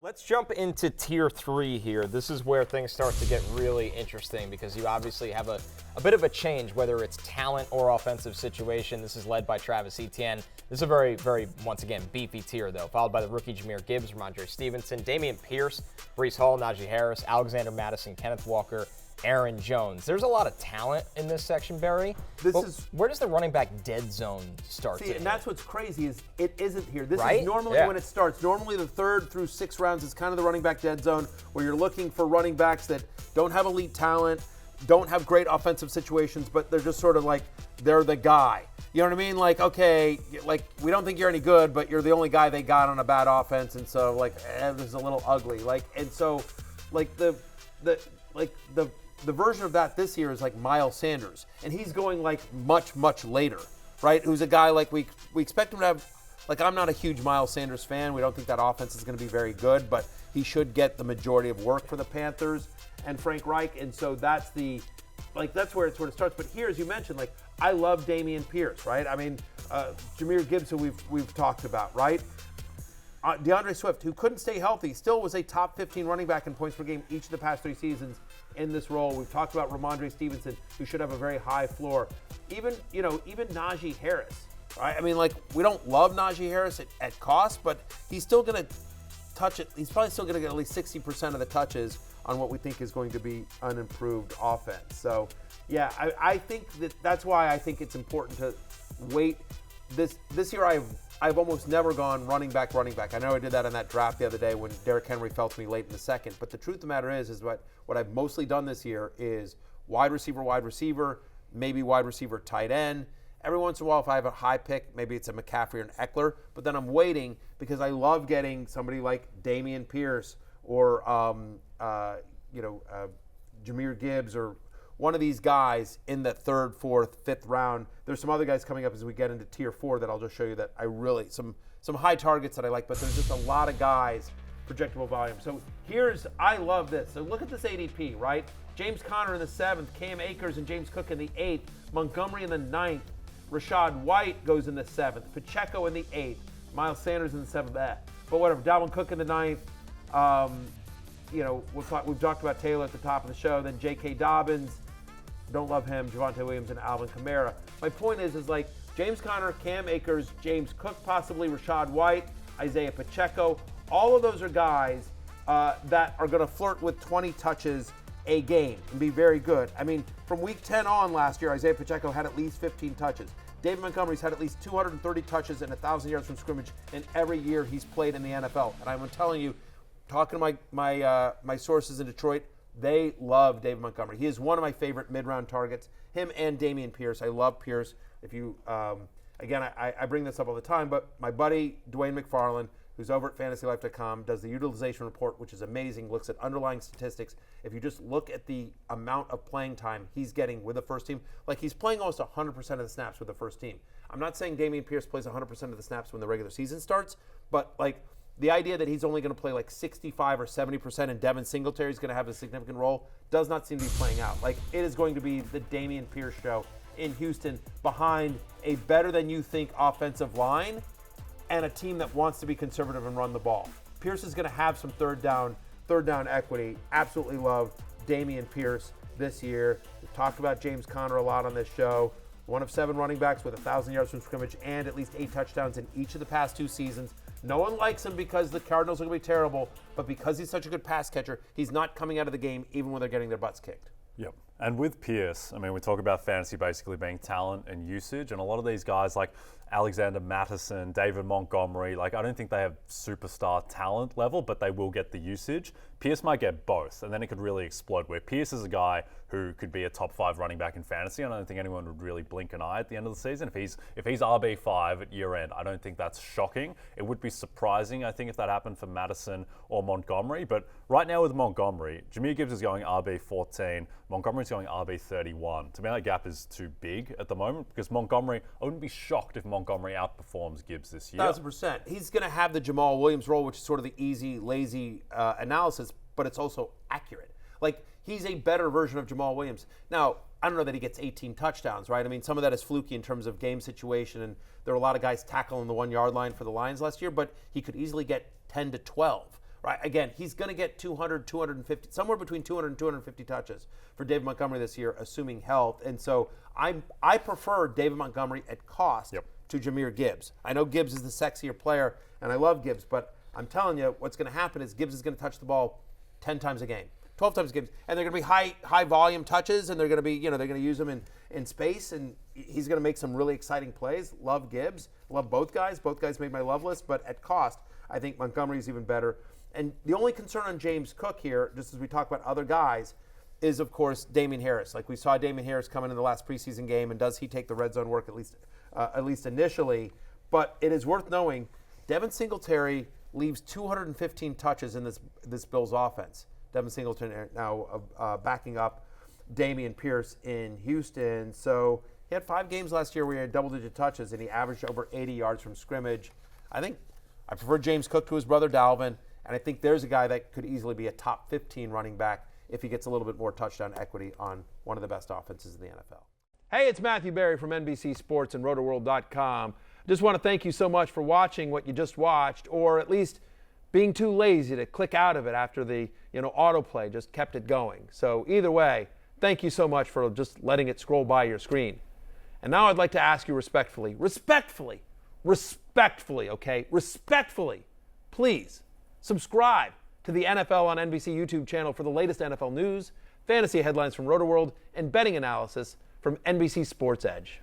Let's jump into Tier 3 here. This is where things start to get really interesting because you obviously have a bit of a change, whether it's talent or offensive situation. This is led by Travis Etienne. This is a very, very, once again, beefy tier, though, followed by the rookie Jahmyr Gibbs, Ramondre Stevenson, Dameon Pierce, Breece Hall, Najee Harris, Alexander Mattison, Kenneth Walker, Aaron Jones. There's a lot of talent in this section, Barry. Where does the running back dead zone start? See, and that's what's crazy is it isn't here. This right? is normally when it starts. Normally the 3rd through 6th rounds is kind of the running back dead zone where you're looking for running backs that don't have elite talent, don't have great offensive situations, but they're just sort of like they're the guy. You know what I mean? Like, okay, like we don't think you're any good, but you're the only guy they got on a bad offense, and so like this is a little ugly. Like, and so like the version of that this year is like Miles Sanders, and he's going like much, much later, right? Who's a guy like we expect him to have, like I'm not a huge Miles Sanders fan. We don't think that offense is going to be very good, but he should get the majority of work for the Panthers and Frank Reich, and so that's where it sort of starts. But here, as you mentioned, like I love Dameon Pierce, right? I mean, Jahmyr Gibbs, who we've talked about, right? DeAndre Swift, who couldn't stay healthy, still was a top 15 running back in points per game each of the past 3 seasons in this role. We've talked about Ramondre Stevenson, who should have a very high floor. Even Najee Harris, right? I mean, like, we don't love Najee Harris at cost, but he's still going to touch it. He's probably still going to get at least 60% of the touches on what we think is going to be an improved offense. So, yeah, I think that's why I think it's important to wait. This year I've almost never gone running back. I know I did that in that draft the other day when Derrick Henry fell to me late in the second. But the truth of the matter is what I've mostly done this year is wide receiver, maybe wide receiver, tight end. Every once in a while, if I have a high pick, maybe it's a McCaffrey or an Eckler. But then I'm waiting because I love getting somebody like Dameon Pierce or Jahmyr Gibbs or one of these guys in the 3rd, 4th, 5th round. There's some other guys coming up as we get into Tier 4 that I'll just show you that I really, some high targets that I like, but there's just a lot of guys, projectable volume. So I love this. So look at this ADP, right? James Conner in the 7th, Cam Akers and James Cook in the 8th, Montgomery in the 9th, Rachaad White goes in the 7th, Pacheco in the 8th, Miles Sanders in the 7th. But whatever, Dalvin Cook in the 9th. We've talked about Taylor at the top of the show, then J.K. Dobbins, don't love him, Javonte Williams, and Alvin Kamara. My point is like James Conner, Cam Akers, James Cook, possibly Rachaad White, Isaiah Pacheco. All of those are guys that are going to flirt with 20 touches a game and be very good. I mean, from week 10 on last year, Isaiah Pacheco had at least 15 touches. David Montgomery's had at least 230 touches and 1,000 yards from scrimmage in every year he's played in the NFL. And I'm telling you, talking to my sources in Detroit, they love David Montgomery. He is one of my favorite mid-round targets. Him and Dameon Pierce. I love Pierce. If you, again, I bring this up all the time, but my buddy Dwayne McFarland, who's over at FantasyLife.com, does the utilization report, which is amazing. Looks at underlying statistics. If you just look at the amount of playing time he's getting with the first team, like he's playing almost 100% of the snaps with the first team. I'm not saying Dameon Pierce plays 100% of the snaps when the regular season starts, but like, the idea that he's only going to play like 65 or 70% and Devin Singletary is going to have a significant role does not seem to be playing out. Like, it is going to be the Dameon Pierce show in Houston behind a better-than-you-think offensive line and a team that wants to be conservative and run the ball. Pierce is going to have some third down equity. Absolutely love Dameon Pierce this year. We've talked about James Conner a lot on this show. One of 7 running backs with 1,000 yards from scrimmage and at least 8 touchdowns in each of the past 2 seasons. No one likes him because the Cardinals are going to be terrible, but because he's such a good pass catcher, he's not coming out of the game even when they're getting their butts kicked. Yep. And with Pierce, I mean, we talk about fantasy basically being talent and usage, and a lot of these guys like Alexander Mattison, David Montgomery, like I don't think they have superstar talent level, but they will get the usage. Pierce might get both, and then it could really explode, where Pierce is a guy who could be a top 5 running back in fantasy. I don't think anyone would really blink an eye at the end of the season. If he's RB5 at year end, I don't think that's shocking. It would be surprising, I think, if that happened for Mattison or Montgomery. But right now with Montgomery, Jahmyr Gibbs is going RB14, Montgomery's going RB31. To me, that gap is too big at the moment because Montgomery, I wouldn't be shocked if Montgomery outperforms Gibbs this year. 1,000%. He's going to have the Jamal Williams role, which is sort of the easy, lazy analysis, but it's also accurate. Like, he's a better version of Jamal Williams. Now, I don't know that he gets 18 touchdowns, right? I mean, some of that is fluky in terms of game situation, and there were a lot of guys tackling the 1-yard line for the Lions last year, but he could easily get 10 to 12, right? Again, he's going to get 200, 250, somewhere between 200 and 250 touches for David Montgomery this year, assuming health. And so I prefer David Montgomery at cost to Jahmyr Gibbs. I know Gibbs is the sexier player, and I love Gibbs, but I'm telling you, what's going to happen is Gibbs is going to touch the ball 10 times a game, 12 times a game, and they're going to be high volume touches, and they're going to be, they're going to use them in space, and he's going to make some really exciting plays. Love Gibbs, love both guys. Both guys made my love list, but at cost, I think Montgomery is even better. And the only concern on James Cook here, just as we talk about other guys, is of course Damian Harris. Like we saw Damian Harris come in the last preseason game, and does he take the red zone work at least initially? But it is worth knowing Devin Singletary leaves 215 touches in this Bills offense. Devin Singletary now backing up Dameon Pierce in Houston. So he had 5 games last year where he had double-digit touches, and he averaged over 80 yards from scrimmage. I prefer James Cook to his brother Dalvin, and I think there's a guy that could easily be a top 15 running back if he gets a little bit more touchdown equity on one of the best offenses in the NFL. Hey, it's Matthew Berry from NBC Sports and RotoWorld.com. Just want to thank you so much for watching what you just watched, or at least being too lazy to click out of it after the autoplay just kept it going. So either way, thank you so much for just letting it scroll by your screen. And now I'd like to ask you respectfully, please subscribe to the NFL on NBC YouTube channel for the latest NFL news, fantasy headlines from RotoWorld, and betting analysis from NBC Sports Edge.